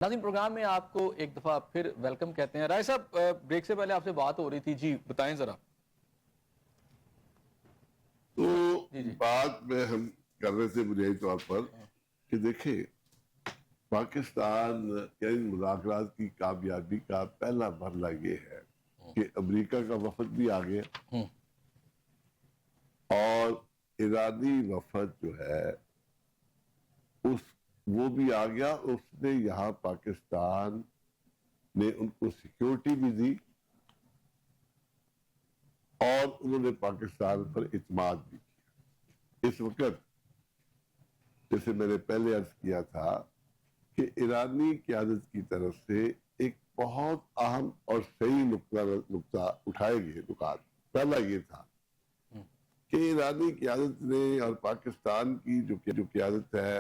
ناظرین پروگرام میں آپ کو ایک دفعہ پھر ویلکم کہتے ہیں۔ رائے صاحب بریک سے پہلے آپ سے بات ہو رہی تھی، جی بتائیں ذرا۔ تو بات میں ہم کر رہے تھے بنیادی طور پر کہ دیکھیں پاکستان کے ان مذاکرات کی کامیابی کا پہلا مرحلہ یہ ہے کہ امریکہ کا وفد بھی آ گیا اور ایرانی وفد جو ہے وہ بھی آ گیا۔ اس نے یہاں پاکستان نے ان کو سیکیورٹی بھی دی اور انہوں نے پاکستان پر اعتماد بھی کیا۔ اس وقت جیسے میں نے پہلے عرض کیا تھا کہ ایرانی قیادت کی طرف سے ایک بہت اہم اور صحیح نقطہ اٹھائے گئے نکات۔ پہلا یہ تھا کہ ایرانی قیادت نے اور پاکستان کی جو قیادت ہے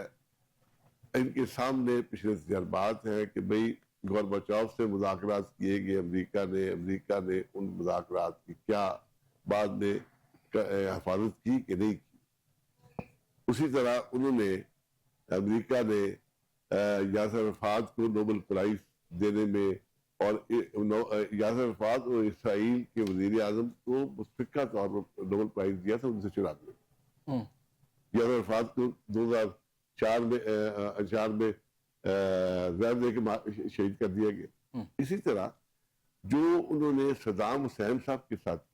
ان کے سامنے پچھلے تجربات ہیں کہ بھئی گورباچوف سے مذاکرات کیے گئے امریکہ نے ان مذاکرات کی کیا بعد میں حفاظت کی کہ نہیں کی۔ اسی طرح انہوں نے امریکہ نے یاسر عرفات کو نوبل پرائز دینے میں اور یاسر عرفات اور اسرائیل کے وزیر اعظم کو مستقل طور پر نوبل پرائز دیا تھا ان سے چرا دیا۔ یاسر عرفات کو 2004 میں زہر دے کے شہید کر دیا گیا۔ اسی طرح جو انہوں نے صدام حسین صاحب کے ساتھ کیا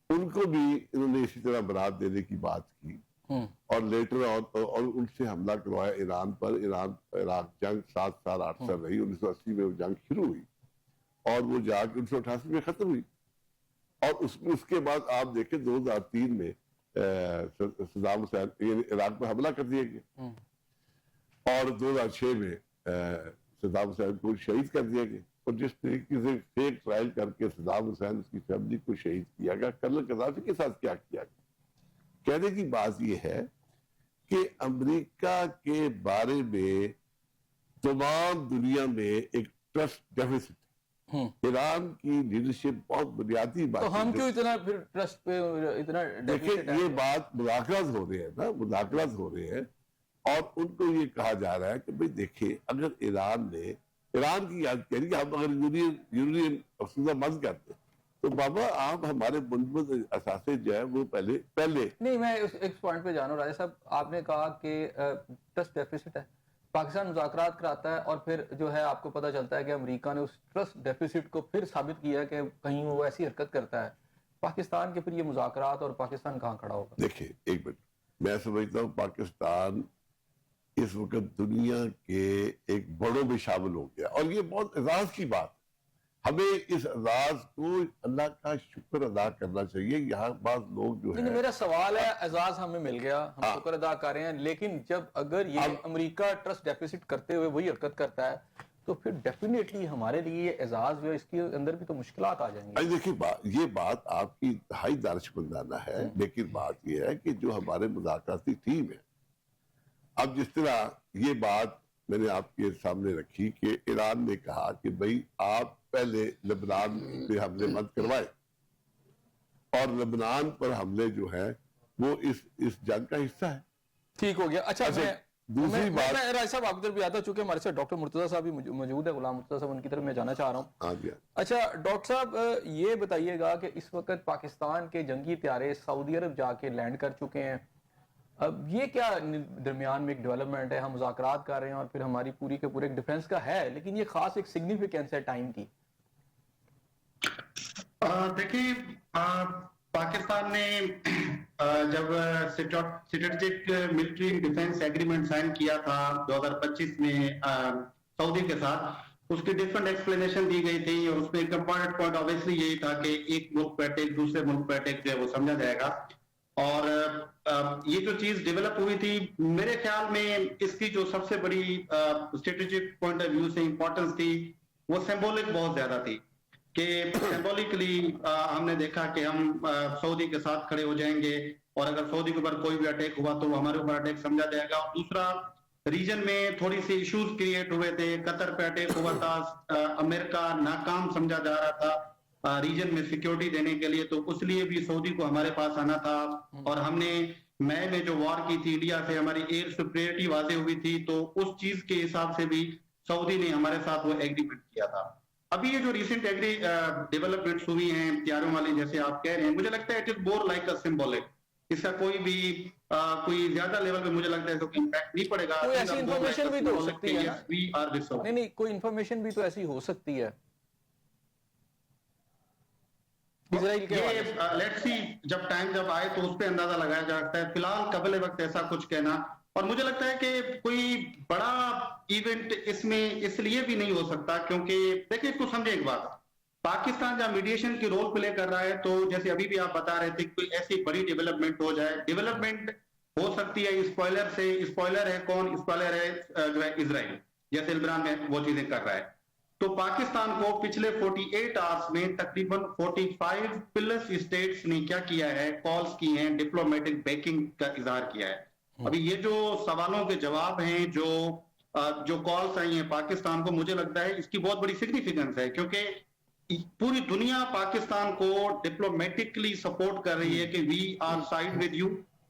ان کو بھی انہوں نے اسی طرح برات دینے کی بات کی اور لیٹر اور ان سے حملہ کروایا ایران پر۔ ایران عراق جنگ 7 سال 8 سال رہی، 1980 میں وہ جنگ شروع ہوئی اور وہ جا کے 1988 میں ختم ہوئی۔ اور اس کے بعد آپ دیکھیں 2003 میں صدام حسین عراق پر حملہ کر دیا گیا اور 2006 میں صدام حسین کو شہید کر دیا گیا۔ اور جس طریقے سے فیک ٹرائل کر کے صدام حسین اس کی فیملی کو شہید کیا گیا، کرنل قذافی کے ساتھ کیا کیا گیا۔ کہنے کی بات یہ ہے کہ امریکہ کے بارے میں تمام دنیا میں ایک ٹرسٹ ڈیفیسٹ ہے۔ ایران کی لیڈرشپ بہت بنیادی بات ہے۔ تو ہم کیوں اتنا پھر ٹرسٹ پہ اتنا دیکھیں یہ بات مذاکرات ہو رہے ہیں نا، مذاکرات ہو رہے ہیں اور ان کو یہ کہا جا رہا ہے کہ بھئی دیکھیں اگر ایران کی یاد کہہ کہ ہم اگر یورینیم افسوزہ بند کرتے تو بابا آپ ہمارے منظمت اثاثے جو ہے وہ پہلے نہیں، میں ایک پوائنٹ پہ جانوں راجہ صاحب، آپ نے کہا کہ ٹرسٹ ڈیفیسٹ ہے، پاکستان مذاکرات کراتا ہے اور پھر جو ہے آپ کو پتہ چلتا ہے کہ امریکہ نے اس ٹرسٹ ڈیفیسٹ کو پھر ثابت کیا کہ کہیں وہ ایسی حرکت کرتا ہے، پاکستان کے پھر یہ مذاکرات اور پاکستان کہاں کھڑا ہوگا؟ دیکھیں ایک منٹ، میں سمجھتا ہوں پاکستان اس وقت دنیا کے ایک بڑوں میں شامل ہو گیا اور یہ بہت اعزاز کی بات ہے۔ ہمیں اس اعزاز کو اللہ کا شکر ادا کرنا چاہیے۔ یہاں بعض لوگ جو ہے میرا سوال ہے، اعزاز ہمیں مل گیا، ہم شکر ادا کر رہے ہیں، لیکن جب اگر یہ امریکہ ٹرسٹ ڈیفیسٹ کرتے ہوئے وہی حرکت کرتا ہے تو پھر ڈیفینیٹلی ہمارے لیے یہ اعزاز جو ہے اس کے اندر بھی تو مشکلات آ جائیں گی۔ دیکھیں یہ بات آپ کی انتہائی دانشمندانہ ہے، لیکن بات یہ ہے کہ جو ہمارے مذاکراتی ٹیم ہے، اب جس طرح یہ بات میں نے آپ کے سامنے رکھی کہ ایران نے کہا کہ بھئی آپ پہلے لبنان پہ حملے مت کروائے اور لبنان پر حملے جو ہے وہ اس جنگ کا حصہ ہے۔ ٹھیک ہو گیا۔ اچھا دوسری بات میں راج صاحب آپ ادھر بھی آتا، چونکہ ہمارے ساتھ ڈاکٹر مرتضیٰ صاحب بھی موجود ہے، غلام مرتضیٰ صاحب، ان کی طرف میں جانا چاہ رہا ہوں۔ اچھا ڈاکٹر صاحب یہ بتائیے گا کہ اس وقت پاکستان کے جنگی طیارے سعودی عرب جا کے لینڈ کر چکے ہیں، اب یہ کیا درمیان میں ایک ڈیولپمنٹ ہے؟ ہم مذاکرات کر رہے ہیں اور پھر ہماری پوری کے پورے ایک ڈیفنس کا ہے، لیکن یہ خاص ایک سگنیفیکینس ہے ٹائم کی۔ دیکھیں پاکستان نے جب strategic military defence agreement sign کیا تھا 2025 میں سعودی کے ساتھ، اس کی ڈیفرنٹ ایکسپلینیشن دی گئی تھی اور اس میں ایک امپورٹنٹ پوائنٹ آبویسلی یہی تھا کہ ایک ملک پہ اٹیک دوسرے ملک پہ اٹیک جو ہے وہ سمجھا جائے گا۔ اور یہ جو چیز ڈیولپ ہوئی تھی، میرے خیال میں اس کی جو سب سے بڑی اسٹریٹجک پوائنٹ آف ویو سے امپورٹنس تھی وہ سمبولک بہت زیادہ تھی کہ سمبولکلی ہم نے دیکھا کہ ہم سعودی کے ساتھ کھڑے ہو جائیں گے اور اگر سعودی کے اوپر کوئی بھی اٹیک ہوا تو ہمارے اوپر اٹیک سمجھا جائے گا۔ اور دوسرا ریجن میں تھوڑی سی ایشوز کریٹ ہوئے تھے، قطر پہ اٹیک ہوا تھا، امریکہ ناکام سمجھا جا رہا تھا ریجن میں سیکیورٹی دینے کے لیے، تو اس لیے بھی سعودی کو ہمارے پاس آنا تھا اور ہم نے مئی میں جو وار کی تھی انڈیا سے، ہماری ایئر سپریورٹی واضح ہوئی تھی، تو اس چیز کے حساب سے بھی سعودی نے ہمارے ساتھ وہ ایگریمنٹ کیا تھا. ابھی یہ جو ریسنٹ ڈیولپمنٹس ہوئی ہیں ہتھیاروں والی جیسے آپ کہہ رہے ہیں، مجھے لگتا ہے it is more like a symbolic. اس کا کوئی بھی کوئی زیادہ لیول پہ مجھے لگتا ہے تو امپیکٹ نہیں پڑے گا. کوئی ایسی انفارمیشن بھی تو ہو سکتی ہے نا؟ نہیں کوئی انفارمیشن بھی تو ایسی ہو سکتی ہے اسرائیل کے حوالے سے. لیٹس سی جب آئے تو اس پہ اندازہ لگایا جا سکتا ہے. فی الحال قبل وقت ایسا کچھ کہنا، اور مجھے لگتا ہے کہ کوئی بڑا ایونٹ اس میں اس لیے بھی نہیں ہو سکتا کیونکہ دیکھیں اس کو سمجھیں ایک بات، پاکستان جہاں میڈیشن کی رول پلے کر رہا ہے، تو جیسے ابھی بھی آپ بتا رہے تھے کوئی ایسی بڑی ڈیولپمنٹ ہو جائے، ڈیولپمنٹ ہو سکتی ہے اسپوائلر سے. اسپوائلر ہے کون؟ اسپوائلر ہے جو ہے اسرائیل، جیسے عمران میں وہ چیزیں کر رہا ہے. تو پاکستان کو پچھلے 48 آورز میں تقریباً 45 پلس اسٹیٹس نے کیا کیا ہے، کالز کی ہیں، ڈپلومیٹک بیکنگ کا اظہار کیا ہے. ابھی یہ جو سوالوں کے جواب ہیں، جو کالز آئی ہیں پاکستان کو، مجھے لگتا ہے اس کی بہت بڑی سگنیفیکنس ہے، کیونکہ پوری دنیا پاکستان کو ڈپلومیٹکلی سپورٹ کر رہی ہے کہ we are side with you,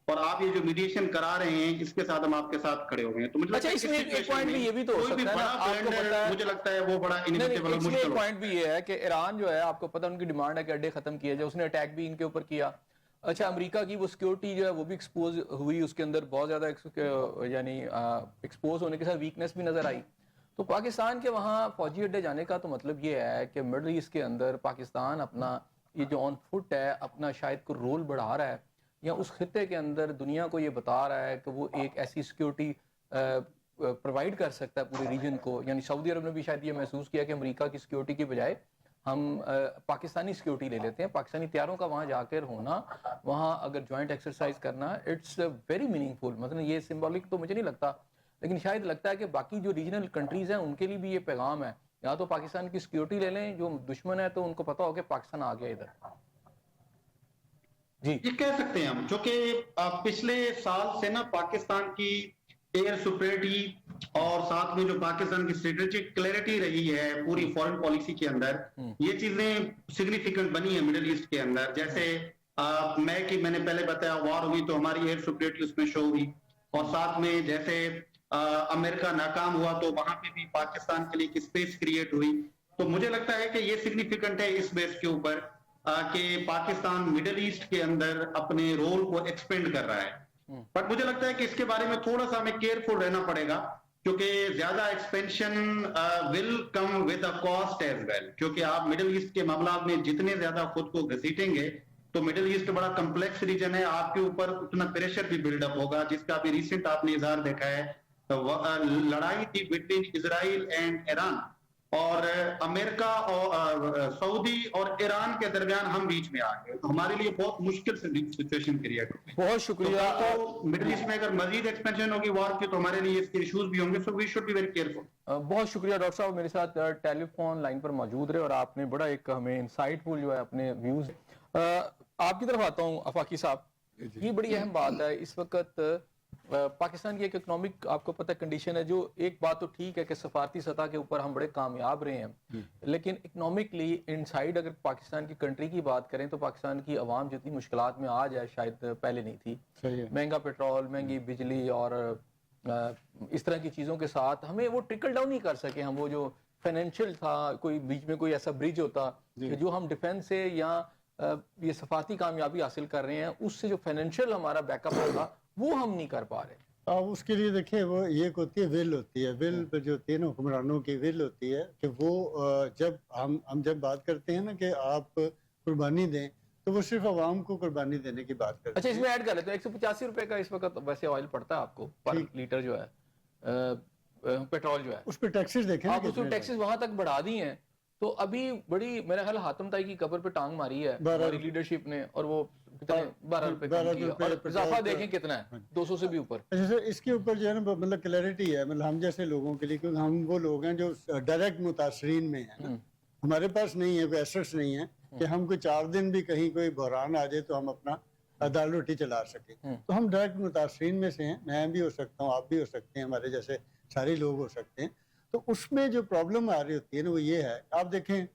اور آپ یہ جو میڈیشن کرا رہے ہیں اس کے ساتھ ہم آپ کے ساتھ کھڑے ہوئے ہیں. تو اچھا اس میں ایک پوائنٹ بھی یہ بھی تو ہو سکتا ہے نا، آپ کو پتا ہے، مجھے لگتا ہے وہ بڑا انیویٹیبل اس میں ایک پوائنٹ بھی یہ ہے کہ ایران جو ہے، آپ کو پتا ان کی ڈیمانڈ ہے کہ اڈے ختم کیے جائے، اس نے اٹیک بھی ان کے اوپر کیا. اچھا امریکہ کی وہ سیکیورٹی جو ہے وہ بھی ایکسپوز ہوئی، اس کے اندر بہت زیادہ یعنی ایکسپوز ہونے کے ساتھ ویکنس بھی نظر آئی. تو پاکستان کے وہاں فوجی اڈے جانے کا تو مطلب یہ ہے کہ مڈل ایسٹ کے اندر پاکستان اپنا یہ جو آن فٹ ہے اپنا شاید کو رول بڑھا رہا ہے، یا اس خطے کے اندر دنیا کو یہ بتا رہا ہے کہ وہ ایک ایسی سیکیورٹی پرووائڈ کر سکتا ہے پورے ریجن کو. یعنی سعودی عرب نے بھی شاید یہ محسوس کیا کہ امریکہ کی سیکیورٹی کی بجائے ہم پاکستانی سیکیورٹی لے لیتے ہیں. پاکستانی تیاروں کا وہاں جا کر ہونا، وہاں اگر جوائنٹ ایکسرسائز کرنا، اٹس ویری میننگ فل. مثلا یہ سمبولک تو مجھے نہیں لگتا، لیکن شاید لگتا ہے کہ باقی جو ریجنل کنٹریز ہیں ان کے لیے بھی یہ پیغام ہے، یا تو پاکستان کی سیکیورٹی لے لیں، جو دشمن ہے تو ان کو پتا ہو کہ پاکستان آ گیا ادھر. جی یہ کہہ سکتے ہیں ہم، چونکہ پچھلے سال سے نا پاکستان کی ایئر سپریورٹی اور ساتھ میں جو پاکستان کی اسٹریٹجک کلیئرٹی رہی ہے پوری فورن پالیسی کے اندر، یہ چیزیں سگنیفیکنٹ بنی ہیں مڈل ایسٹ کے اندر. جیسے میں نے پہلے بتایا وار ہوئی تو ہماری ایئر سپریورٹی اس میں شو ہوئی، اور ساتھ میں جیسے امریکہ ناکام ہوا تو وہاں پہ بھی پاکستان کے لیے ایک اسپیس کریٹ ہوئی. تو مجھے لگتا ہے کہ یہ سگنیفیکنٹ ہے اس بیس کے اوپر کہ پاکستان مڈل ایسٹ کے اندر اپنے رول کو ایکسپینڈ کر رہا ہے. بٹ مجھے لگتا ہے کہ اس کے بارے میں تھوڑا سا ہمیں کیئرفل رہنا پڑے گا، کیونکہ زیادہ expansion will come with a cost as well. کیونکہ آپ مڈل ایسٹ کے معاملات میں جتنے زیادہ خود کو گھسیٹیں گے تو مڈل ایسٹ بڑا کمپلیکس ریجن ہے، آپ کے اوپر اتنا پریشر بھی بلڈ اپ ہوگا، جس کا ابھی ریسنٹ آپ نے اظہار دیکھا ہے. لڑائی تھی بٹوین اسرائیل اینڈ ایران، اور امریکہ اور سعودی اور ایران کے درمیان ہم بیچ میں آ گئے. ہمارے لیے بہت مشکل سچویشن کریٹ ہوئی. بہت شکریہ. مڈل ایسٹ میں اگر مزید ایکسپینشن ہوگی وار کی تو ہمارے لیے اس کے ایشوز بھی ہوں گے، so we should be very careful. بہت شکریہ ڈاکٹر صاحب میرے ساتھ ٹیلی فون لائن پر موجود رہے، اور آپ نے بڑا ایک ہمیں انسائٹ فل جو ہے اپنے ویوز. آپ کی طرف آتا ہوں آفاقی صاحب. یہ بڑی اہم بات ہے اس وقت پاکستان کی ایک اکنامک آپ کو پتہ کنڈیشن ہے، جو ایک بات تو ٹھیک ہے کہ سفارتی سطح کے اوپر ہم بڑے کامیاب رہے ہیں، لیکن اکنامکلی انسائیڈ اگر پاکستان کی کنٹری کی بات کریں تو پاکستان کی عوام جتنی مشکلات میں آج ہے شاید پہلے نہیں تھی. مہنگا پیٹرول، مہنگی بجلی اور اس طرح کی چیزوں کے ساتھ ہمیں وہ ٹرکل ڈاؤن نہیں کر سکے. ہم وہ جو فائنینشیل تھا، کوئی بیچ میں کوئی ایسا برج ہوتا کہ جو ہم ڈیفنس سے یا یہ سفارتی کامیابی حاصل کر رہے ہیں، اس سے جو فائنینشیل ہمارا بیک اپ ہوگا وہ ہم نہیں کر پا رہے. اس کے لیے دیکھیں وہ ایک ہوتی ہے ول ہوتی ہے، ول پہ جو ہوتی ہے نا حکمرانوں کی ول ہوتی ہے کہ وہ جب ہم جب بات کرتے ہیں نا کہ آپ قربانی دیں تو وہ صرف عوام کو قربانی دینے کی بات کرتے ہیں. اچھا اس میں ایڈ کر لیتے ہیں 185 روپے کا اس وقت ویسے آئل پڑتا ہے آپ کو پر لیٹر جو ہے پیٹرول جو ہے، اس پہ ٹیکسز دیکھیں آپ اس پہ ٹیکسز وہاں تک بڑھا دی ہیں. تو ابھی بڑی میرا خیال حاتم طائی کی قبر پہ ٹانگ ماری ہے ہماری لیڈرشپ نے، اور وہ 12 روپے کم کیا، اور اضافہ دیکھیں کتنا ہے 200 سے بھی اوپر. اچھا سر اس کے اوپر جو ہے نا مطلب کلیئرٹی ہے مطلب ہم جیسے لوگوں کے لیے، کیونکہ ہم وہ لوگ ہیں جو ڈائریکٹ متاثرین میں ہیں نا، ہمارے پاس نہیں ہے کوئی ایسٹس نہیں ہے کہ ہم کوئی 4 دن بھی کہیں کوئی بحران آ جائے تو ہم اپنا دال روٹی چلا سکیں. تو ہم ڈائریکٹ متاثرین میں سے ہیں، میں بھی ہو سکتا ہوں، آپ بھی ہو سکتے ہیں، ہمارے جیسے سارے لوگ ہو سکتے ہیں. تو اس میں جو پرابلم آ رہی ہوتی ہے نا وہ یہ ہے، آپ دیکھیں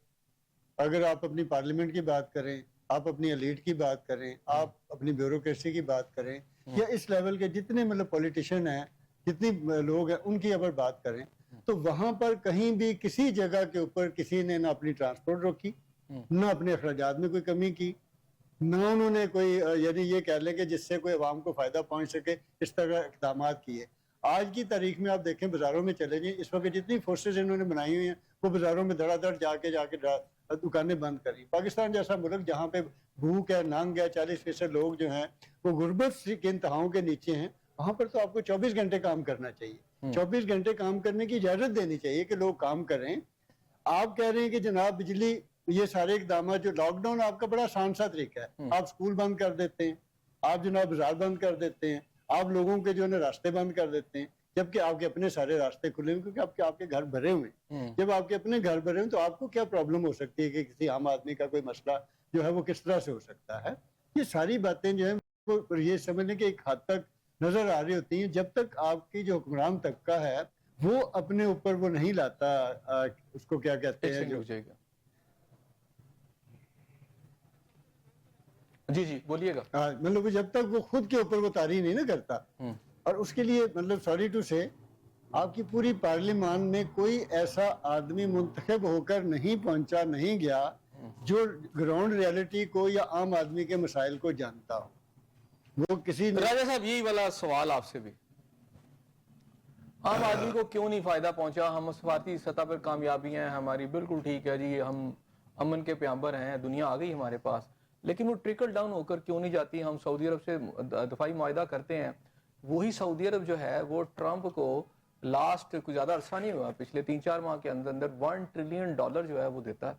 اگر آپ اپنی پارلیمنٹ کی بات کریں، آپ اپنی ایلیٹ کی بات کریں، آپ اپنی بیوروکریسی کی بات کریں، یا اس لیول کے جتنے مطلب پولیٹیشین ہیں، جتنی لوگ ہیں، ان کی اگر بات کریں تو وہاں پر کہیں بھی کسی جگہ کے اوپر کسی نے نہ اپنی ٹرانسپورٹ روکی، نہ اپنے اخراجات میں کوئی کمی کی، نہ انہوں نے کوئی یعنی یہ کہہ لیں کہ جس سے کوئی عوام کو فائدہ پہنچ سکے اس طرح اقدامات کیے۔ آج کی تاریخ میں آپ دیکھیں بازاروں میں چلے جائیں، اس وقت جتنی فورسز انہوں نے بنائی ہوئی ہیں وہ بازاروں میں دھڑا دھڑ جا کے دکانیں بند کری۔ پاکستان جیسا ملک جہاں پہ بھوک ہے، ننگ ہے، 40% لوگ جو ہیں وہ غربت کے انتہاؤں کے نیچے ہیں، وہاں پر تو آپ کو 24 گھنٹے کام کرنا چاہیے، 24 گھنٹے کام کرنے کی اجازت دینی چاہیے کہ لوگ کام کریں۔ آپ کہہ رہے ہیں کہ جناب بجلی، یہ سارے اقدامات، جو لاک ڈاؤن آپ کا بڑا آسان سا طریقہ ہے، آپ اسکول بند کر دیتے ہیں، آپ جناب بازار بند کر دیتے ہیں، آپ لوگوں کے جو ہے راستے بند کر دیتے ہیں، جبکہ آپ کے اپنے سارے راستے کھلے ہوئے، کیونکہ آپ کے گھر بھرے ہوئے ہیں۔ جب آپ کے اپنے گھر بھرے ہوئے تو آپ کو کیا پرابلم ہو سکتی ہے کہ کسی عام آدمی کا کوئی مسئلہ جو ہے وہ کس طرح سے ہو سکتا ہے؟ یہ ساری باتیں جو ہیں وہ یہ سمجھ لیں کہ ایک حد تک نظر آ رہی ہوتی ہیں جب تک آپ کی جو حکمران طبقہ ہے وہ اپنے اوپر وہ نہیں لاتا، اس کو کیا کہتے ہیں جو جی بولیے گا، مطلب جب تک وہ خود کے اوپر وہ طاری نہیں نہ کرتا، اور اس کے لیے مطلب سوری ٹو سے آپ کی پوری پارلیمان میں کوئی ایسا آدمی منتخب ہو کر نہیں پہنچا، نہیں گیا جو گراؤنڈ ریالٹی کو یا عام آدمی کے مسائل کو جانتا ہو۔ وہ کسی راجہ صاحب یہی والا سوال آپ سے بھی، عام آدمی کو کیوں نہیں فائدہ پہنچا؟ ہم سفارتی سطح پر کامیابی ہیں ہماری، بالکل ٹھیک ہے جی، ہم امن کے پیامبر ہیں، دنیا آ گئی ہمارے پاس، لیکن وہ ٹرکل ڈاؤن ہو کر کیوں نہیں جاتی؟ ہم سعودی عرب سے دفاعی معاہدہ کرتے ہیں، وہی سعودی عرب جو ہے وہ ٹرمپ کو لاسٹ کچھ زیادہ عرصہ نہیں ہوا، پچھلے 3-4 ماہ کے اندر $1 ٹریلین جو ہے وہ دیتا ہے،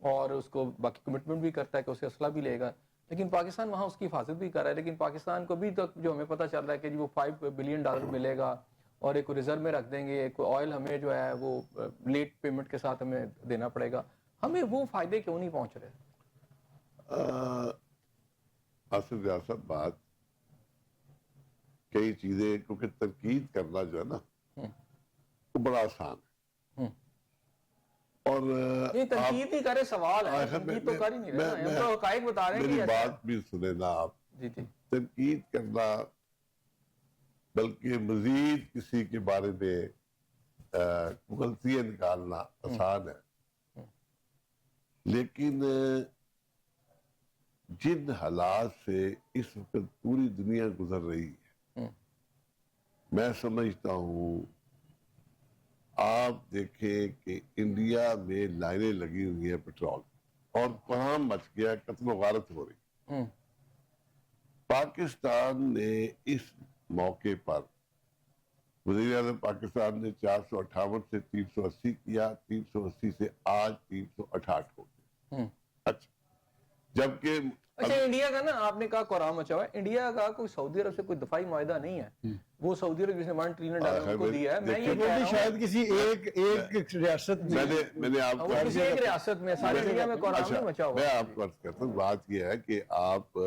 اور اس کو باقی کمٹمنٹ بھی کرتا ہے کہ اسے اسلحہ بھی لے گا، لیکن پاکستان وہاں اس کی حفاظت بھی کر رہا ہے۔ لیکن پاکستان کو ابھی تک جو ہمیں پتہ چل رہا ہے کہ وہ $5 بلین ملے گا اور ایک ریزرو میں رکھ دیں گے، ایک آئل ہمیں جو ہے وہ لیٹ پیمنٹ کے ساتھ ہمیں دینا پڑے گا، ہمیں وہ فائدے کیوں نہیں پہنچ رہے؟ آصف صاحب، بات کئی چیزیں کیونکہ تنقید کرنا جو ہے نا وہ بڑا آسان ہے، اور یہ تنقید نہیں کرے، سوال ہے، تنقید تو کر ہی نہیں رہے، ہم تو حقائق بتا رہے ہیں۔ میری بات بھی سنیں نا آپ، تنقید کرنا بلکہ مزید کسی کے بارے میں غلطیاں نکالنا آسان ہے، لیکن جن حالات سے اس وقت پوری دنیا گزر رہی ہے، میں سمجھتا ہوں آپ دیکھیں کہ انڈیا میں لائنیں لگی ہوئی ہیں پیٹرول، اور وہاں مچ گیا، قتل و غارت ہو رہی۔ پاکستان نے اس موقع پر وزیر اعظم پاکستان نے 458 سے 380 کیا، 380 سے آج 368 ہو گیا۔ اچھا، جبکہ انڈیا کا نا آپ نے کہا قرآن مچا ہوا ہے، انڈیا کا کوئی سعودی عرب سے کوئی دفاعی معاہدہ نہیں ہے، وہ سعودی عرب جس نے $1 ٹریلین کو دیا ہے، میں یہ کہہ رہا ہوں شاید کسی ایک ریاست میں آپ کو کسی ایک ریاست میں، ساری انڈیا میں قرآن نہیں مچا ہوا۔ میں آپ کو عرض کرتا ہوں، بات یہ ہے کہ آپ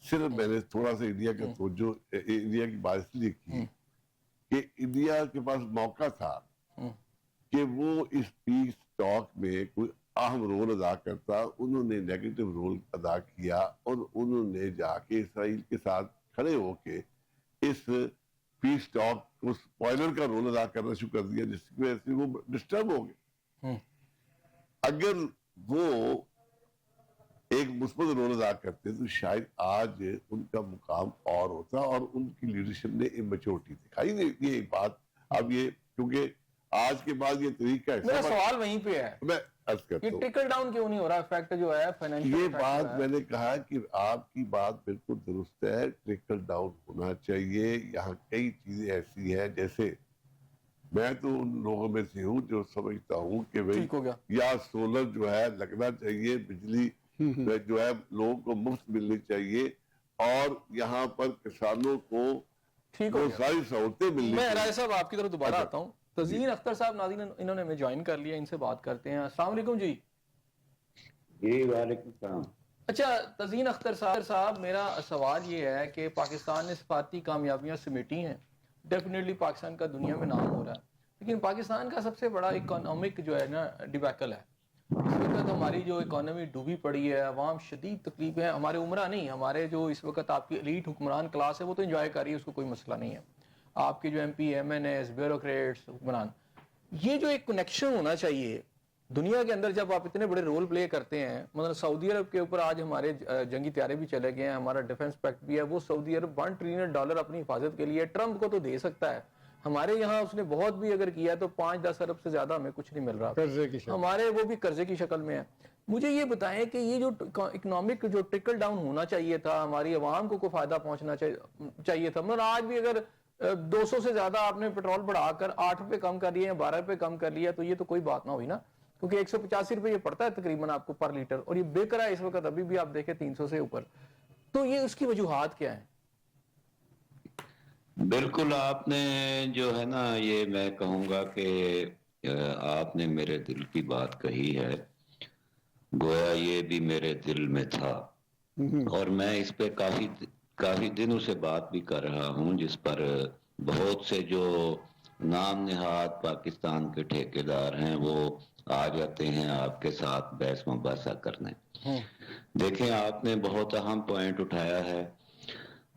صرف میں نے تھوڑا سا انڈیا کا توجہ، انڈیا کی بات اس لیے کی کہ انڈیا کے پاس موقع تھا کہ وہ اس پیس ٹاک میں کوئی اہم رول ادا کرتا، انہوں نے نیگیٹو رول ادا کیا، اور انہوں نے جا کے اسرائیل کے ساتھ کھڑے ہو کے اس پیس ٹاک کو سپوائلر کا رول ادا کرنا شروع کر دیا، جس کی وجہ سے وہ ڈسٹرب ہو گئے۔ اگر وہ ایک مثبت رول ادا کرتے تو شاید آج ان کا مقام اور ہوتا، اور ان کی لیڈرشپ نے امیچورٹی دکھائی نہیں۔ یہ ایک بات، اب یہ کیونکہ آج کے بعد یہ طریقہ ہے، میرا سوال وہیں پہ ہے، میں عرض کرتا یہ ہوں، ٹرکل ڈاؤن کیوں نہیں ہو رہا؟ افیکٹ جو ہے فائنینشل، یہ بات میں نے کہا کہ آپ کی بات بالکل درست ہے، ٹرکل ڈاؤن ہونا چاہیے۔ یہاں کئی چیزیں ایسی ہیں، جیسے میں تو ان لوگوں میں سے ہوں جو سمجھتا ہوں کہ بھئی یا سولر جو ہے لگنا چاہیے، بجلی جو ہے لوگوں کو مفت ملنی چاہیے، اور یہاں پر کسانوں کو وہ ساری سہولتیں ملنی چاہیے۔ میں راجہ صاحب آپ کی طرف دوبارہ آتا ہوں، تزین اختر صاحب ناظرین انہوں نے ہمیں جوائن کر لیا، ان سے بات کرتے ہیں۔ السلام علیکم جی۔ جی وعلیکم السلام۔ اچھا تزین اختر صاحب، میرا سوال یہ ہے کہ پاکستان نے سفارتی کامیابیاں سمیٹی ہیں، ڈیفینیٹلی پاکستان کا دنیا میں نام ہو رہا ہے، لیکن پاکستان کا سب سے بڑا اکنامک جو ہے نا ڈیبیکل ہے، اس وقت ہماری جو اکانومی ڈوبی پڑی ہے, عوام شدید تکلیف ہے, ہمارے عمرہ نہیں, ہمارے جو اس وقت آپ کی ایلیٹ حکمران کلاس ہے وہ تو انجوائے کر رہی ہے, اس کو کوئی مسئلہ نہیں ہے. آپ کے جو M P M N S bureaucrats حکمران, یہ جو ایک کنیکشن ہونا چاہیے دنیا کے اندر جب آپ اتنے بڑے رول پلے کرتے ہیں. مطلب سعودی عرب کے اوپر آج ہمارے جنگی طیارے بھی چلے گئے ہیں, ہمارا ڈیفنس پیکٹ بھی ہے, وہ سعودی عرب $1 ٹریلین اپنی حفاظت کے لیے ٹرمپ کو تو دے سکتا ہے. ہمارے یہاں اس نے بہت بھی اگر کیا تو 5-10 ارب سے زیادہ ہمیں کچھ نہیں مل رہا, قرضے کی شکل, ہمارے وہ بھی قرضے کی شکل میں ہے. مجھے یہ بتائیں کہ یہ جو اکنامک جو ٹرکل ڈاؤن ہونا چاہیے تھا, ہماری عوام کو کوئی فائدہ پہنچنا چاہیے تھا. مگر آج بھی اگر 200 سے زیادہ آپ نے پیٹرول بڑھا کر 8 روپے کم کر لیے یا 12 روپے کم کر لیا تو یہ تو کوئی بات نہ ہوئی نا, کیونکہ 185 روپے یہ پڑتا ہے تقریباً آپ کو پر لیٹر, اور یہ بک رہا ہے اس وقت ابھی بھی آپ دیکھیں 300 سے اوپر. تو یہ اس کی وجوہات کیا ہیں؟ بالکل آپ نے جو ہے نا, یہ میں کہوں گا کہ آپ نے میرے دل کی بات کہی ہے, گویا یہ بھی میرے دل میں تھا, اور میں اس پہ کافی دنوں سے بات بھی کر رہا ہوں, جس پر بہت سے جو نام نہاد پاکستان کے ٹھیکیدار ہیں وہ آ جاتے ہیں آپ کے ساتھ بحث مباحثہ کرنے. دیکھیں آپ نے بہت اہم پوائنٹ اٹھایا ہے,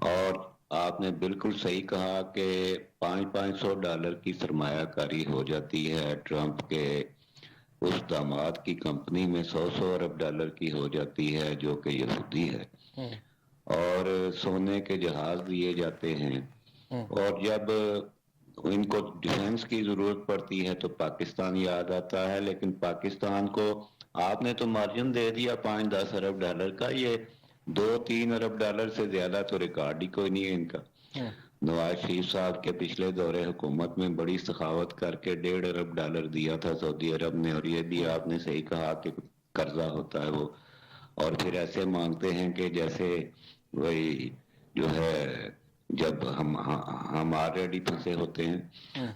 اور آپ نے بالکل صحیح کہا کہ $500 کی سرمایہ کاری ہو جاتی ہے. ٹرمپ کے اس داماد کی کمپنی میں $100 ارب کی ہو جاتی ہے جو کہ یہودی ہے, اور سونے کے جہاز دیے جاتے ہیں, اور جب ان کو ڈیفنس کی ضرورت پڑتی ہے تو پاکستان یاد آتا ہے. لیکن پاکستان کو آپ نے تو مارجن دے دیا $5-10 ارب کا, یہ $2-3 ارب سے زیادہ تو ریکارڈ ہی کوئی نہیں ہے ان کا. نواز شریف صاحب کے پچھلے دور حکومت میں بڑی سخاوت کر کے $1.5 ارب دیا تھا سعودی عرب نے, اور یہ بھی آپ نے صحیح کہا کہ قرضہ ہوتا ہے وہ, اور پھر ایسے مانگتے ہیں کہ جیسے وہی جو ہے جب ہم آلریڈی پھنسے ہوتے ہیں.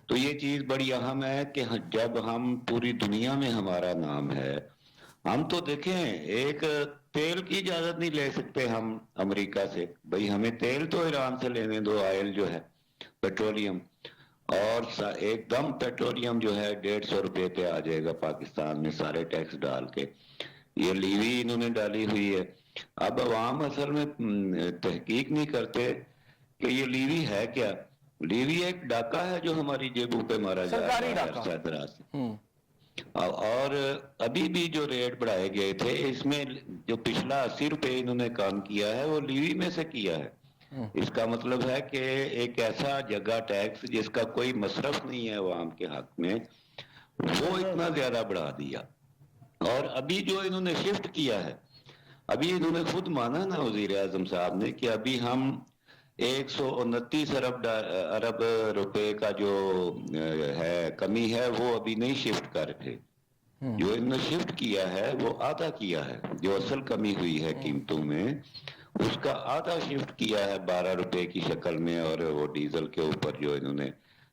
تو یہ چیز بڑی اہم ہے کہ جب ہم پوری دنیا میں ہمارا نام ہے, ہم تو دیکھیں ایک تیل کی اجازت نہیں لے سکتے ہم امریکہ سے, بھئی ہمیں تیل تو ایران سے لینے دو, آئل جو ہے پیٹرولیم, اور ایک دم پیٹرولیم جو ہے $150 پہ آ جائے گا پاکستان میں سارے ٹیکس ڈال کے. یہ لیوی انہوں نے ڈالی ہوئی ہے. اب عوام اصل میں تحقیق نہیں کرتے کہ یہ لیوی ہے کیا. لیوی ایک ڈاکہ ہے جو ہماری جیبوں پہ مارا جا رہا ہے عرصہ دراز سے. اور ابھی بھی جو ریٹ بڑھائے گئے تھے اس میں جو پچھلا $80 انہوں نے کام کیا ہے وہ لیوی میں سے کیا ہے. اس کا مطلب ہے کہ ایک ایسا جگہ ٹیکس جس کا کوئی مصرف نہیں ہے عوام کے حق میں, وہ اتنا زیادہ بڑھا دیا. اور ابھی جو انہوں نے شفٹ کیا ہے, ابھی انہوں نے خود مانا نا وزیر اعظم صاحب نے کہ ابھی ہم 129 ارب روپے کا جو ہے کمی ہے وہ ابھی نہیں شفٹ کر رہے. جو انہوں نے شفٹ کیا ہے وہ آدھا کیا ہے, جو اصل کمی ہوئی ہے قیمتوں میں اس کا آدھا شفٹ کیا ہے $12 کی شکل میں, اور وہ ڈیزل کے اوپر جو انہوں نے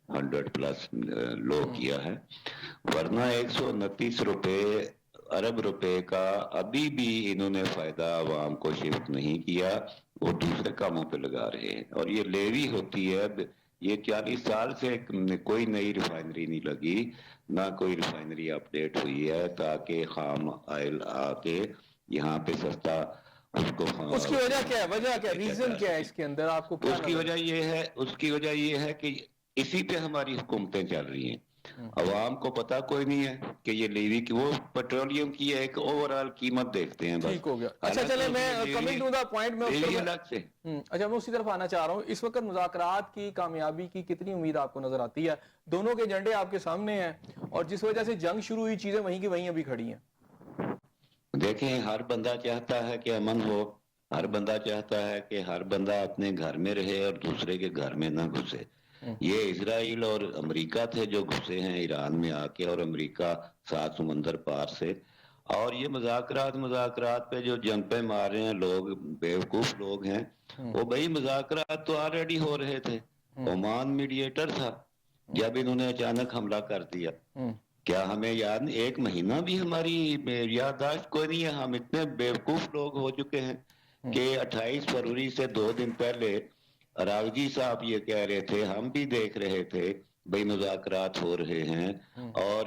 100+ لو کیا ہے. ورنہ 129 ارب روپے کا ابھی بھی انہوں نے فائدہ عوام کو شفٹ نہیں کیا, وہ دوسرے کاموں پہ لگا رہے ہیں. اور یہ لیوی ہوتی ہے, یہ 40 سال سے کوئی نئی ریفائنری نہیں لگی, نہ کوئی ریفائنری اپڈیٹ ہوئی ہے تاکہ خام آئل آ کے یہاں پہ سستا اس کی وجہ کیا ہے, وجہ کیا ہے, ریزن کیا ہے اس کے اندر آپ کو؟ اس کی وجہ یہ ہے کہ اسی پہ ہماری حکومتیں چل رہی ہیں. عوام کو پتا کوئی نہیں ہے کہ یہ لیوی کی, وہ پیٹرولیم کی ایک اوورال قیمت دیکھتے ہیں بس. ٹھیک ہو گیا. اچھا چلیں میں کمنگ ٹو دا پوائنٹ میں اچھا میں اسی طرف آنا چاہ رہا ہوں. اس وقت مذاکرات کی کامیابی کی کتنی امید آپ کو نظر آتی ہے؟ دونوں کے ایجنڈے آپ کے سامنے ہیں, اور جس وجہ سے جنگ شروع ہوئی چیزیں وہیں کی وہیں ابھی کھڑی ہیں. دیکھیں ہر بندہ چاہتا ہے کہ امن ہو, ہر بندہ چاہتا ہے کہ ہر بندہ اپنے گھر میں رہے اور دوسرے کے گھر میں نہ گھسے. یہ اسرائیل اور امریکہ تھے جو گھسے ہیں ایران میں آ کے, اور امریکہ 7 سمندر پار سے. اور یہ مذاکرات پہ جو جنپیں مار رہے ہیں لوگ, بیوقوف لوگ ہیں, وہ بھئی مذاکرات تو آلریڈی ہو رہے تھے. عمان میڈیٹر تھا جب انہوں نے اچانک حملہ کر دیا. کیا ہمیں یاد نہیں, 1 مہینہ بھی ہماری یادداشت کوئی نہیں ہے. ہم اتنے بیوقوف لوگ ہو چکے ہیں کہ 28 فروری سے 2 دن پہلے راغجی صاحب یہ کہہ رہے تھے, ہم بھی دیکھ رہے تھے بھئی مذاکرات ہو رہے ہیں, اور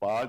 5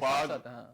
5,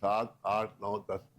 7, 8, 9, 10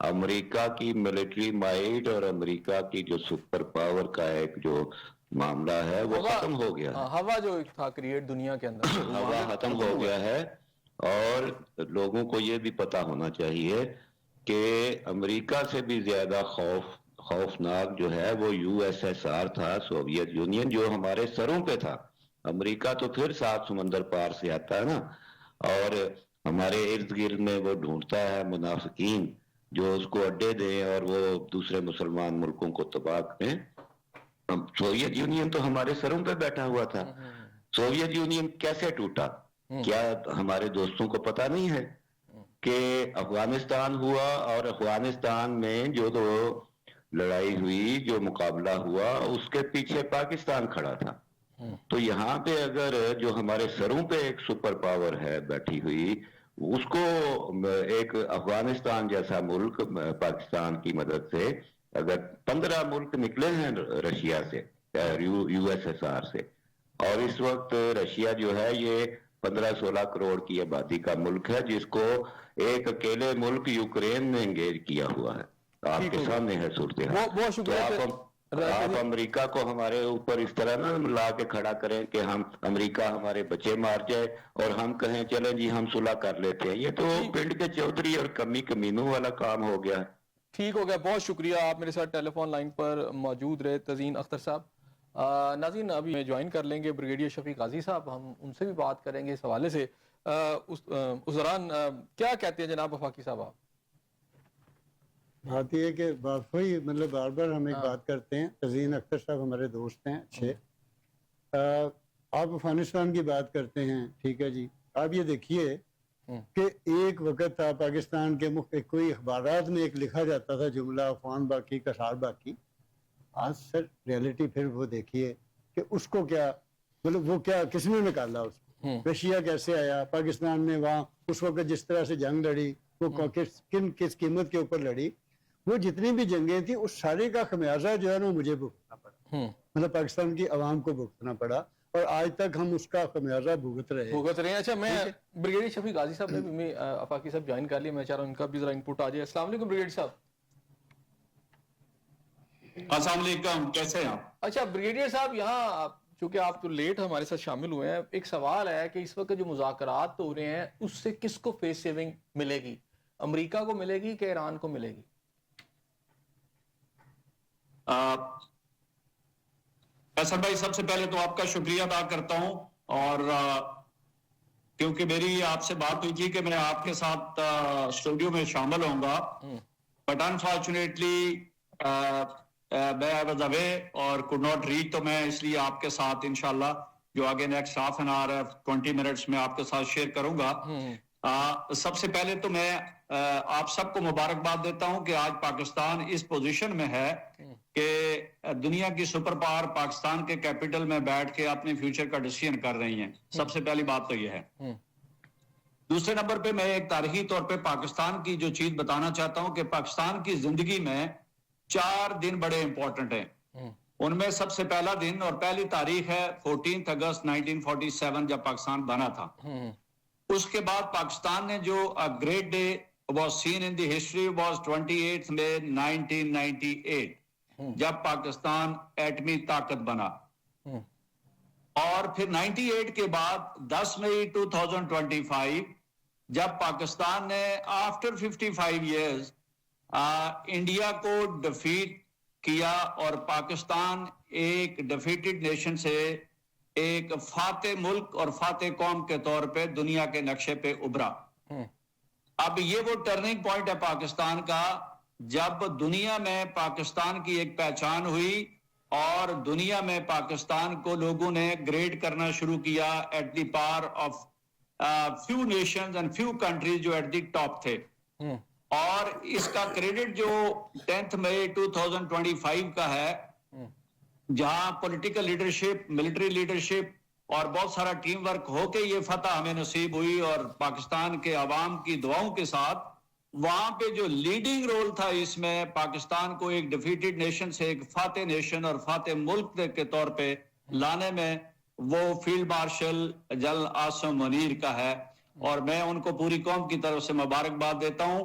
امریکہ کی ملٹری مائٹ اور امریکہ کی جو سپر پاور کا ایک جو معاملہ ہے وہ ختم ہو گیا ہے. ہوا جو تھا کریٹ دنیا کے اندر ہوا ختم ہو گیا ہے. اور لوگوں کو یہ بھی پتا ہونا چاہیے کہ امریکہ سے بھی زیادہ خوفناک جو ہے وہ یو ایس ایس آر تھا, سوویت یونین, جو ہمارے سروں پہ تھا. امریکہ تو پھر 7 سمندر پار سے آتا ہے نا, اور ہمارے ارد گرد میں وہ ڈھونڈتا ہے منافقین جو اس کو اڈے دیں اور وہ دوسرے مسلمان ملکوں کو تباہ کریں. سوویت یونین تو ہمارے سروں پہ بیٹھا ہوا تھا. سوویت یونین کیسے ٹوٹا, کیا ہمارے دوستوں کو پتا نہیں ہے کہ افغانستان ہوا, اور افغانستان میں جو تو لڑائی ہوئی, جو مقابلہ ہوا, اس کے پیچھے پاکستان کھڑا تھا. تو یہاں پہ اگر جو ہمارے سروں پہ ایک سپر پاور ہے بیٹھی ہوئی, اس کو ایک افغانستان جیسا ملک پاکستان کی مدد سے, اگر 15 ملک نکلے ہیں رشیا سے, یو ایس ایس آر سے, اور اس وقت رشیا جو ہے یہ 15-16 کروڑ کی آبادی کا ملک ہے, جس کو ایک اکیلے ملک یوکرین نے انگیج کیا ہوا ہے. آپ کے سامنے ہے صورتحال. بہت شکریہ. آپ امریکہ کو ہمارے اوپر اس طرح نہ لا کے کھڑا کریں کہ ہم امریکہ ہمارے بچے مار جائے اور ہم کہیں چلیں جی ہم صلح کر لیتے ہیں. یہ تو پنڈ کے چودھری اور کمینوں والا کام ہو گیا. ٹھیک ہو گیا, بہت شکریہ. آپ میرے ساتھ ٹیلی فون لائن پر موجود رہے تزین اختر صاحب. ناظرین ابھی میں جوائن کر لیں گے بریگیڈیئر شفیق غازی صاحب, ہم ان سے بھی بات کریں گے اس حوالے سے. اس دوران کیا کہتے ہیں جناب وفاقی صاحب آپ؟ بات یہ ہے کہ وہی مطلب بار بار ہم ایک بات کرتے ہیں, تزین اختر صاحب ہمارے دوست ہیں اچھے, آپ افغانستان کی بات کرتے ہیں, ٹھیک ہے جی. آپ یہ دیکھیے کہ ایک وقت تھا پاکستان کے کوئی اخبارات میں ایک لکھا جاتا تھا جملہ افغان باقی کسار باقی. آج سر ریالٹی پھر وہ دیکھیے کہ اس کو کیا مطلب وہ کیا کس نے نکالا اس کو, رشیا کیسے آیا پاکستان میں, وہاں اس وقت جس طرح سے جنگ لڑی وہ کس قیمت کے اوپر لڑی, وہ جتنی بھی جنگیں تھیں اس سارے کا خمیازہ جو ہے نا مجھے بھگتنا پڑا, مطلب پاکستان کی عوام کو بھگتنا پڑا, اور آج تک ہم اس کا خمیازہ بھگت رہے ہیں. اچھا, میں بریگیڈیئر شفیق غازی صاحب نے بھی افاقی صاحب جوائن کر لیا, میں چاہ رہا ہوں ان کا بھی ذرا انپٹ آ جائے. السلام علیکم بریگیڈیئر صاحب. السلام علیکم, کیسے ہیں آپ؟ اچھا بریگیڈیئر صاحب, یہاں چونکہ آپ تو لیٹ ہمارے ساتھ شامل ہوئے ہیں, ایک سوال ہے کہ اس وقت جو مذاکرات ہو رہے ہیں اس سے کس کو فیس سیونگ ملے گی, امریکہ کو ملے گی کہ ایران کو ملے گی؟ فیصل بھائی, سب سے پہلے تو آپ کا شکریہ ادا کرتا ہوں, اور کیونکہ میری آپ سے بات ہوئی تھی کہ میں آپ کے ساتھ اسٹوڈیو میں شامل ہوں گا, بٹ انفارچونیٹلی میں I was away اور could not reach, تو میں اس لیے آپ کے ساتھ انشاءاللہ جو آگے next half an hour 20 minutes میں آپ کے ساتھ شیئر کروں گا. سب سے پہلے تو میں آپ سب کو مبارکباد دیتا ہوں کہ آج پاکستان اس پوزیشن میں ہے کہ دنیا کی سپر پاور پاکستان کے کیپٹل میں بیٹھ کے اپنے فیوچر کا ڈیسیژن کر رہی ہیں. سب سے پہلی بات تو یہ ہے. دوسرے نمبر پہ میں ایک تاریخی طور پہ پاکستان کی جو چیز بتانا چاہتا ہوں کہ پاکستان کی زندگی میں 4 دن بڑے امپورٹنٹ ہیں. ان میں سب سے پہلا دن اور پہلی تاریخ ہے 14 اگست 1947 جب پاکستان بنا تھا. اس کے بعد پاکستان نے جو great day was seen in the history was 28 May 1998 جب پاکستان ایٹمی طاقت بنا. اور پھر 98 کے بعد 10 مئی 2025 جب پاکستان نے آفٹر 55 ایئرز انڈیا کو ڈیفیٹ کیا اور پاکستان ایک ڈیفیٹڈ نیشن سے ایک فاتح ملک اور فاتح قوم کے طور پہ دنیا کے نقشے پہ ابھرا. اب یہ وہ ٹرننگ پوائنٹ ہے پاکستان کا جب دنیا میں پاکستان کی ایک پہچان ہوئی اور دنیا میں پاکستان کو لوگوں نے گریڈ کرنا شروع کیا ایٹ دی پار of few nations and few countries جو ایٹ دی ٹاپ تھے. اور اس کا کریڈٹ جو 10 مئی 2025 کا ہے جہاں پولیٹیکل لیڈرشپ, ملٹری لیڈرشپ اور بہت سارا ٹیم ورک ہو کے یہ فتح ہمیں نصیب ہوئی, اور پاکستان کے عوام کی دعاؤں کے ساتھ وہاں پہ جو لیڈنگ رول تھا اس میں پاکستان کو ایک ڈیفیٹڈ نیشن سے ایک فاتح نیشن اور فاتح ملک کے طور پہ لانے میں وہ field marshal general Asim Munir کا ہے, اور میں ان کو پوری قوم کی طرف سے مبارکباد دیتا ہوں.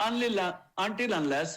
until unless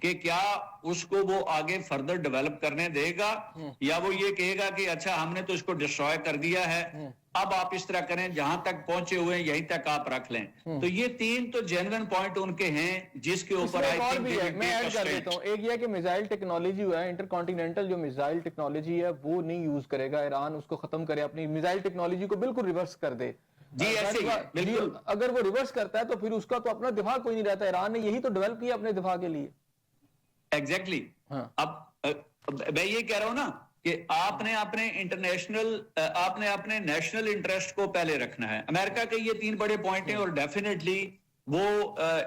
کہ کیا اس کو وہ آگے فردر ڈیولپ کرنے دے گا یا وہ یہ کہے گا کہ اچھا ہم نے تو اس کو ڈسٹروائے کر دیا ہے, اب آپ اس طرح کریں, جہاں تک پہنچے ہوئے ہیں یہیں تک آپ رکھ لیں. تو یہ 3 تو جینوین پوائنٹ ان کے ہیں جس کے اوپر میں ایڈ کر دیتا ہوں. ایک یہ کہ میزائل ٹیکنالوجی ہے, انٹر کانٹیننٹل جو میزائل ٹیکنالوجی ہے وہ نہیں یوز کرے گا ایران, اس کو ختم کرے, اپنی میزائل ٹیکنالوجی کو بالکل ریورس کر دے. جی ایسے ہی بالکل, اگر وہ ریورس کرتا ہے تو پھر اس کا تو اپنا دفاع کوئی نہیں رہتا. ایران نے یہی تو ڈیولپ کیا اپنے دفاع کے لیے. ایگزیکٹلی. اب میں یہ کہہ رہا ہوں نا کہ آپ نے اپنے انٹرنیشنل, آپ نے اپنے نیشنل انٹرسٹ کو پہلے رکھنا ہے. امریکہ کے یہ 3 بڑے پوائنٹ ہیں اور ڈیفینیٹلی وہ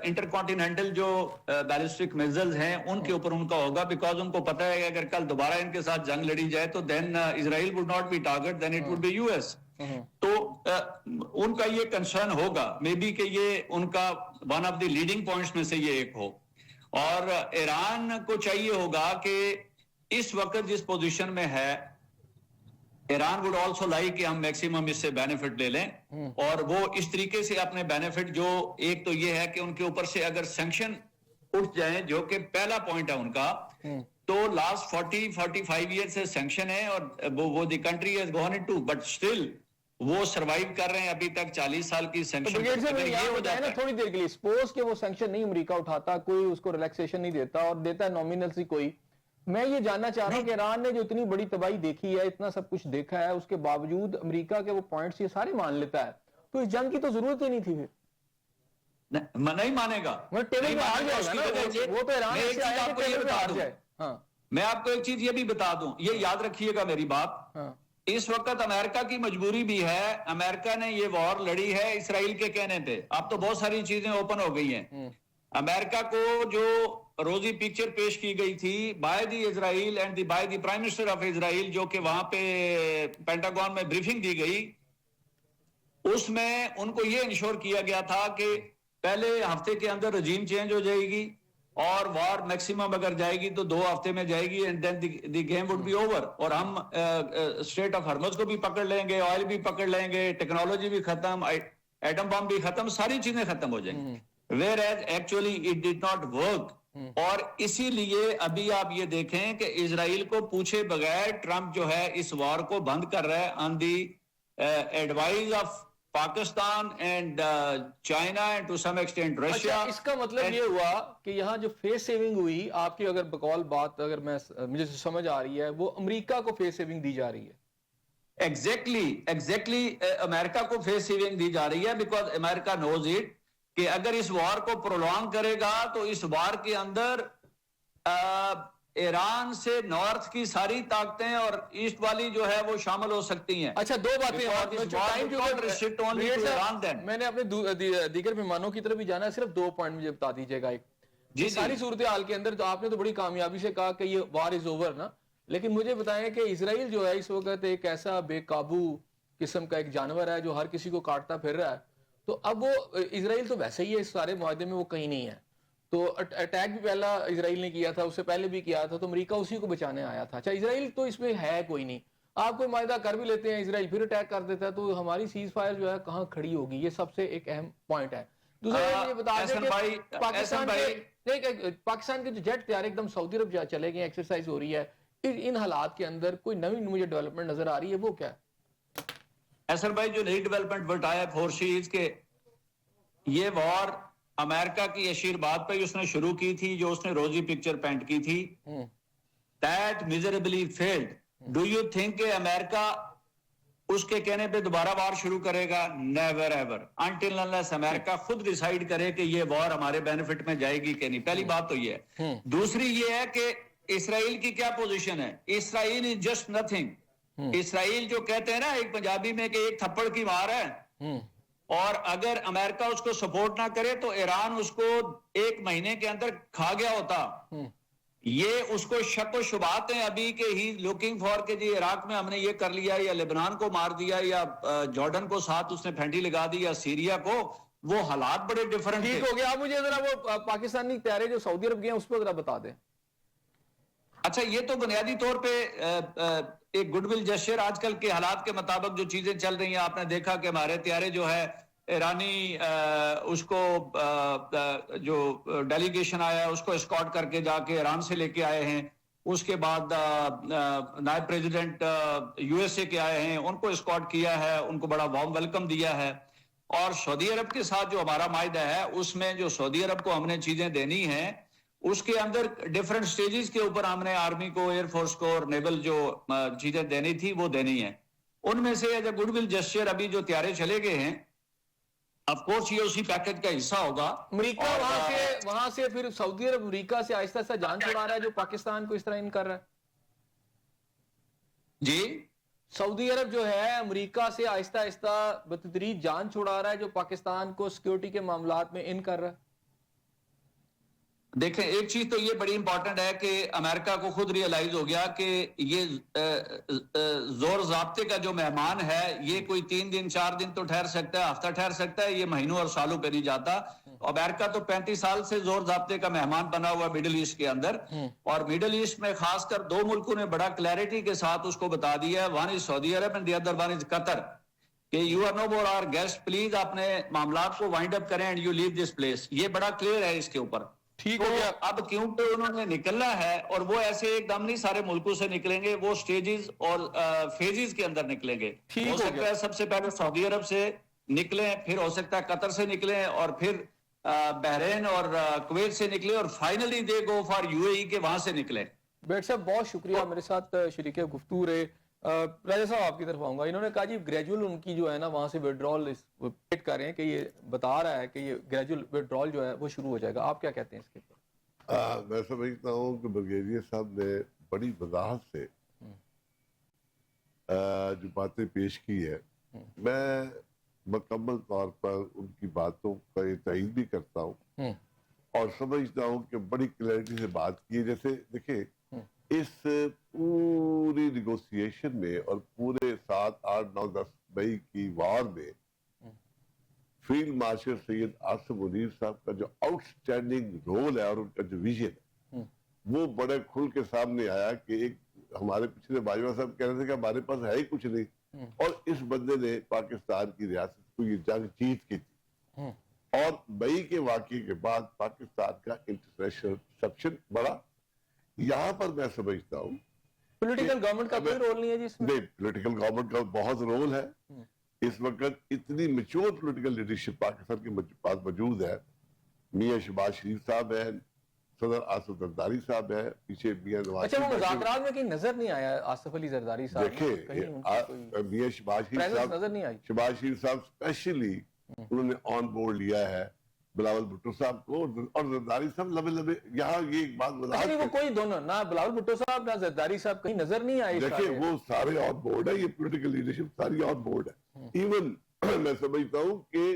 انٹر کانٹیننٹل جو بیلسٹک میزلز ہیں ان کے اوپر ان کا ہوگا, بیکاز ان کو پتا ہے کہ اگر کل دوبارہ ان کے ساتھ جنگ لڑی جائے تو then Israel would not be target, then it would be U S. تو ان کا یہ کنسرن ہوگا مے بی کہ یہ ان کا one of the leading points میں سے یہ ایک ہو. اور ایران کو چاہیے ہوگا کہ اس وقت جس پوزیشن میں ہے, ایران وڈ آلسو لائک کہ ہم میکسیمم اس سے بینیفٹ لے لیں, اور وہ اس طریقے سے اپنے بینیفٹ, جو ایک تو یہ ہے کہ ان کے اوپر سے اگر سینکشن اٹھ جائیں, جو کہ پہلا پوائنٹ ہے ان کا, تو لاسٹ 40-45 ایئر سے سینکشن ہے اور وہ the country has gone into, but still وہ سروائیو کر رہے ہیں ابھی تک 40 سال کی سینکشن. تھوڑی دیر کے لیے سپوز کہ وہ سینکشن نہیں امریکہ اٹھاتا, کوئی اس کو ریلیکسیشن نہیں دیتا اور دیتا ہے نومینل سی کوئی, میں یہ جاننا چاہ رہا ہوں کہ ایران نے جو اتنی بڑی تباہی دیکھی ہے, اتنا سب کچھ دیکھا ہے, اس کے باوجود امریکہ کے وہ پوائنٹس یہ سارے مان لیتا ہے, تو اس جنگ کی تو ضرورت ہی نہیں تھی. پھر نہیں مانے گا, وہ تو ایران سے آیا کہ ٹیبل پہ ہار جائے. میں آپ کو ایک چیز یہ بھی بتا دوں, یہ یاد رکھیے گا میری بات, اس وقت امریکہ کی مجبوری بھی ہے, امریکہ نے یہ وار لڑی ہے اسرائیل کے کہنے پہ. اب تو بہت ساری چیزیں اوپن ہو گئی ہیں. امریکہ کو جو روزی پکچر پیش کی گئی تھی by the Israel and by the prime minister of Israel, جو کہ وہاں پہ پینٹاگون میں بریفنگ دی گئی, اس میں ان کو یہ انشور کیا گیا تھا کہ پہلے ہفتے کے اندر رجیم چینج ہو جائے گی اور وار میکسیمم اگر جائے گی تو 2 ہفتے میں جائے گی, and then the game would be over, اور ہم اسٹریٹ آف ہرمز کو بھی پکڑ لیں گے, آئل بھی پکڑ لیں گے, ٹیکنالوجی بھی ختم, ایٹم بم بھی ختم, ساری چیزیں ختم ہو جائیں گی. whereas actually it did not work. اور اسی لیے ابھی آپ یہ دیکھیں کہ اسرائیل کو پوچھے بغیر ٹرمپ جو ہے اس وار کو بند کر رہا ہے on the advise of Pakistan and China and to some extent Russia. اس کا مطلب یہ ہوا کہ یہاں جو فیس سیونگ ہوئی آپ کی, اگر بقول بات اگر مجھے سمجھ آ رہی ہے, وہ امریکہ کو فیس سیونگ دی جا رہی ہے. ایگزیکٹلی امریکہ کو فیس سیونگ دی جا رہی ہے, بیکاز امریکہ نوز اٹ کہ اگر اس وار کو پرولونگ کرے گا تو اس وار کے اندر ایران سے نارتھ کی ساری طاقتیں اور ایسٹ والی جو ہے وہ شامل ہو سکتی ہیں. اچھا 2 باتیں میں نے اپنے دیگر مہمانوں کی طرف بھی جانا ہے, صرف 2 پوائنٹ مجھے بتا دیجیے گا. ایک ساری صورتحال کے اندر تو آپ نے تو بڑی کامیابی سے کہا کہ یہ وار از اوور نا, لیکن مجھے بتائیں کہ اسرائیل جو ہے اس وقت ایک ایسا بے قابو قسم کا ایک جانور ہے جو ہر کسی کو کاٹتا پھر رہا ہے. تو اب وہ اسرائیل تو ویسے ہی ہے, اس سارے معاہدے میں وہ کہیں نہیں ہے, تو اٹیک بھی پہلا اسرائیل نے کیا تھا, اس سے پہلے بھی کیا تھا, تو امریکہ اسی کو بچانے آیا تھا. اچھا اسرائیل تو اس میں ہے کوئی نہیں, آپ کوئی معاہدہ کر بھی لیتے ہیں, اسرائیل پھر اٹیک کر دیتا ہے, تو ہماری سیز فائر جو ہے کہاں کھڑی ہوگی, یہ سب سے ایک اہم پوائنٹ ہے. دوسرا یہ بتا دیں کہ پاکستان کے جو جیٹ تیار ایک دم سعودی عرب چلے گئے, ایکسرسائز ہو رہی ہے, ان حالات کے اندر کوئی نئی مجھے ڈیولپمنٹ نظر آ رہی ہے, وہ کیا ہے؟ ایسر بھائی جو نئی ڈیولپمنٹ بتایا فورسیز کے یہ وار امریکہ کی اشیر بات پہ اس نے شروع کی تھی, جو اس نے روزی پکچر پینٹ کی تھی, that miserably failed. Do you think کہ امریکہ اس کے کہنے پہ دوبارہ وار شروع کرے گا؟ نیور ایور, until unless امریکہ خود ڈیسائیڈ کرے کہ یہ وار ہمارے بینیفٹ میں جائے گی کہ نہیں. پہلی بات تو یہ ہے. دوسری یہ ہے کہ اسرائیل کی کیا پوزیشن ہے. اسرائیل از جسٹ نتھنگ. اسرائیل جو کہتے ہیں نا ایک پنجابی میں کہ ایک تھپڑ کی وار ہے, اور اگر امریکہ اس کو سپورٹ نہ کرے تو ایران اس کو 1 مہینے کے اندر کھا گیا ہوتا. یہ اس کو شک و شبہات ہیں ابھی کہ ہی لوکنگ فار کہ جی عراق میں ہم نے یہ کر لیا, یا لبنان کو مار دیا, یا جارڈن کو ساتھ اس نے پھینٹی لگا دی, یا سیریا کو. وہ حالات بڑے ڈیفرنٹ ٹھیک ہو گیا. آپ مجھے ذرا وہ پاکستانی پیارے جو سعودی عرب گئے ہیں اس پہ ذرا بتا دیں. اچھا یہ تو بنیادی طور پہ ایک گڈ ول جسچر, آج کل کے حالات کے مطابق جو چیزیں چل رہی ہیں, آپ نے دیکھا کہ ہمارے طیارے جو ہے ایرانی اس کو جو ڈیلیگیشن آیا ہے اس کو اسکارٹ کر کے جا کے ایران سے لے کے آئے ہیں. اس کے بعد نائب پریزیڈنٹ یو ایس اے کے آئے ہیں, ان کو اسکارٹ کیا ہے, ان کو بڑا وارم ویلکم دیا ہے. اور سعودی عرب کے ساتھ جو ہمارا معاہدہ ہے اس میں جو سعودی عرب کو ہم نے چیزیں دینی ہیں اس کے اندر ڈیفرنٹ سٹیجز کے اوپر ہم نے آرمی کو, ایئر فورس کو اور نیول جو چیزیں دینی تھی وہ دینی ہیں. ان میں سے as a good will gesture ابھی جو طیارے چلے گئے ہیں آف کورس یہ اسی پیکج کا حصہ ہوگا. امریکہ وہاں سے پھر سعودی عرب امریکہ سے آہستہ آہستہ جان چھڑا رہا ہے جو پاکستان کو اس طرح ان کر رہا ہے. جی سعودی عرب جو ہے امریکہ سے آہستہ آہستہ بتدریج جان چھڑا رہا ہے جو پاکستان کو سیکیورٹی کے معاملات میں ان کر رہا ہے. دیکھیں ایک چیز تو یہ بڑی امپورٹنٹ ہے کہ امریکہ کو خود ریئلائز ہو گیا کہ یہ زور ضابطے کا جو مہمان ہے یہ کوئی 3 دن 4 دن تو ٹھہر سکتا ہے, ہفتہ ٹھہر سکتا ہے, یہ مہینوں اور سالوں پہ نہیں جاتا. امریکہ تو 35 سال سے زور ضابطے کا مہمان بنا ہوا مڈل ایسٹ کے اندر, اور مڈل ایسٹ میں خاص کر 2 ملکوں نے بڑا کلیئرٹی کے ساتھ اس کو بتا دیا ہے, ون از سعودی عرب and the other one is Qatar, کہ you are no more our guest, please اپنے معاملات کو وائنڈ اپ کریں and you leave this place. یہ بڑا کلیئر ہے اس کے اوپر. ٹھیک ہو گیا. اب کیونکہ انہوں نے نکلنا ہے اور وہ ایسے ایک دم نہیں سارے ملکوں سے نکلیں گے, وہ سٹیجز اور فیزز کے اندر نکلیں گے. ہو سکتا ہے سب سے پہلے سعودی عرب سے نکلیں, پھر ہو سکتا ہے قطر سے نکلیں, اور پھر بحرین اور کویت سے نکلیں, اور finally they go for U A E کے وہاں سے نکلیں. بیٹ صاحب بہت شکریہ, میرے ساتھ شریک گفتگو رہے. راجہ صاحب آپ کی طرف آؤں گا. انہوں نے کہا جی گریجول ان کی جو ہے نا وہاں سے ویڈرال ویٹ کر رہے ہیں کہ یہ بتا رہا ہے کہ یہ گریجول ویڈرال جو ہے وہ شروع ہو جائے گا. آپ کیا کہتے ہیں اس کے اوپر؟ میں سمجھتا ہوں کہ بریگیڈیئر صاحب نے بڑی وضاحت سے جو باتیں پیش کی ہے, میں مکمل طور پر ان کی باتوں کا یہ تائید بھی کرتا ہوں اور سمجھتا ہوں کہ بڑی کلیئرٹی سے بات کی ہے. جیسے دیکھیں اس پوری نیگوسیشن میں اور پورے 7, 8, 9, 10 مئی کی وار میں فیلڈ مارشل سید آصف منیر صاحب کا جو آؤٹ اسٹینڈنگ رول ہے اور ان کا جو ویژن ہے وہ بڑے کھل کے سامنے آیا کہ ایک ہمارے پچھلے باجوہ صاحب کہہ رہے تھے کہ ہمارے پاس ہے ہی کچھ نہیں, اور اس بندے نے پاکستان کی ریاست کو یہ جنگ جیت کی تھی. اور مئی کے واقعے کے بعد پاکستان کا انٹرنیشنل پرسپشن بڑا. یہاں پر میں سمجھتا ہوں پولیٹیکل گورنمنٹ کا کوئی رول نہیں ہے جس میں؟ نہیں, پولیٹیکل گورنمنٹ کا بہت رول ہے. اس وقت اتنی میچور پولیٹیکل لیڈرشپ پاکستان کے پاس موجود ہے. میاں شہباز شریف صاحب ہے, صدر آصف زرداری صاحب ہے, پیچھے میاں نواز. اچھا, وہ مذاکرات میں کہیں نظر نہیں آیا آصف علی زرداری صاحب؟ دیکھیں میاں شہباز شریف صاحب نظر نہیں آئی. شہباز شریف صاحب اسپیشلی انہوں نے آن بورڈ لیا ہے بلاول بھٹو صاحب کو, اور زرداری صاحب لمبے یہاں یہ ایک بات اچھا نہیں, وہ کوئی دونوں نہ بلاول بھٹو صاحب نہ زرداری صاحب کہیں نظر نہیں آئے. دیکھیں وہ سارے آن بورڈ ہے, یہ پولیٹیکل لیڈرشپ ساری آن بورڈ ہے. ایون میں سمجھتا ہوں کہ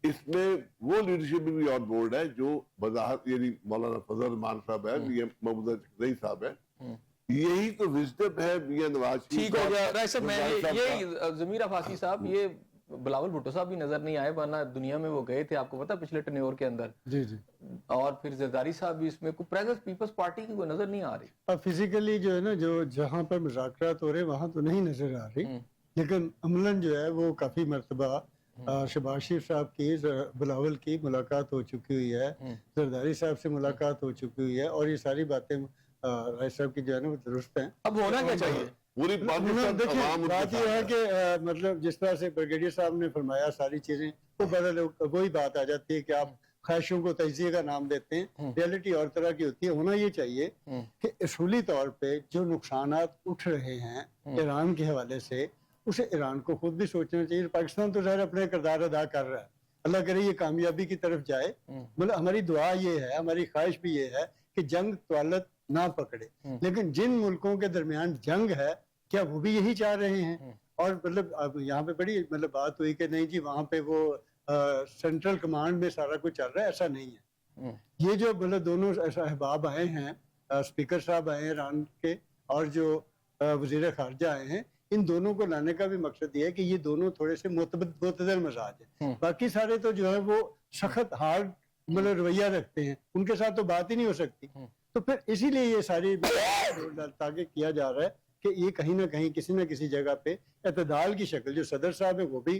اس میں وہ لیڈرشپ بھی آن بورڈ ہے جو وضاحت, یعنی مولانا فضل الرحمان صاحب ہے, میاں محمود چکزئی صاحب ہے. یہی تو وزڈم ہے میاں نواز شریف. ٹھیک ہو گیا رائس صاحب, میں یہ ضمیر عباسی صاحب, یہ بلاول بھٹو صاحب بھی نظر نہیں آئے, ورنہ دنیا میں وہ گئے تھے آپ کو پتا پچھلے ٹینیور کے اندر. جی جی. اور پھر زرداری صاحب بھی اس میں کوئی پریزنس پیپلز پارٹی کی کوئی نظر نہیں آ رہی. اب فزیکلی جو ہے نا جو جہاں پر مذاکرات ہو رہے وہاں تو نہیں نظر آ رہی, لیکن عملاً جو ہے وہ کافی مرتبہ شہباز شریف صاحب کی بلاول کی ملاقات ہو چکی ہوئی ہے, زرداری صاحب سے ملاقات ہو چکی ہوئی ہے, اور یہ ساری باتیں رائس صاحب کی جو ہے نا وہ درست ہیں. اب ہونا کیا چاہیے؟ پوری بات یہ ہے کہ مطلب جس طرح سے بریگیڈیئر صاحب نے فرمایا ساری چیزیں وہ بدل وہی بات آ جاتی ہے کہ آپ خواہشوں کو تجزیے کا نام دیتے ہیں, ریئلٹی اور طرح کی ہوتی ہے. ہونا یہ چاہیے کہ اصولی طور پہ جو نقصانات اٹھ رہے ہیں ایران کے حوالے سے اسے ایران کو خود بھی سوچنا چاہیے. پاکستان تو ظاہر اپنے کردار ادا کر رہا ہے, اللہ کرے یہ کامیابی کی طرف جائے. مطلب ہماری دعا یہ ہے, ہماری خواہش بھی یہ ہے کہ جنگ طوالت نہ پکڑے, لیکن جن ملکوں کے درمیان جنگ ہے کیا وہ بھی یہی چاہ رہے ہیں؟ اور مطلب اب یہاں پہ بڑی مطلب بات ہوئی کہ نہیں جی وہاں پہ وہ سینٹرل کمانڈ میں سارا کچھ چل رہا ہے, ایسا نہیں ہے. یہ جو مطلب دونوں احباب آئے ہیں, اسپیکر صاحب آئے ہیں ایران کے اور جو وزیر خارجہ آئے ہیں, ان دونوں کو لانے کا بھی مقصد یہ ہے کہ یہ دونوں تھوڑے سے معتدل مزاج ہیں. باقی سارے تو جو ہے وہ سخت ہارڈ مطلب رویہ رکھتے ہیں, ان کے ساتھ تو بات ہی نہیں ہو سکتی. تو پھر اسی لیے یہ ساری تاکہ کیا جا رہا ہے کہ یہ کہیں نہ کہیں کسی نہ کسی جگہ پہ اعتدال کی شکل, جو صدر صاحب ہے وہ بھی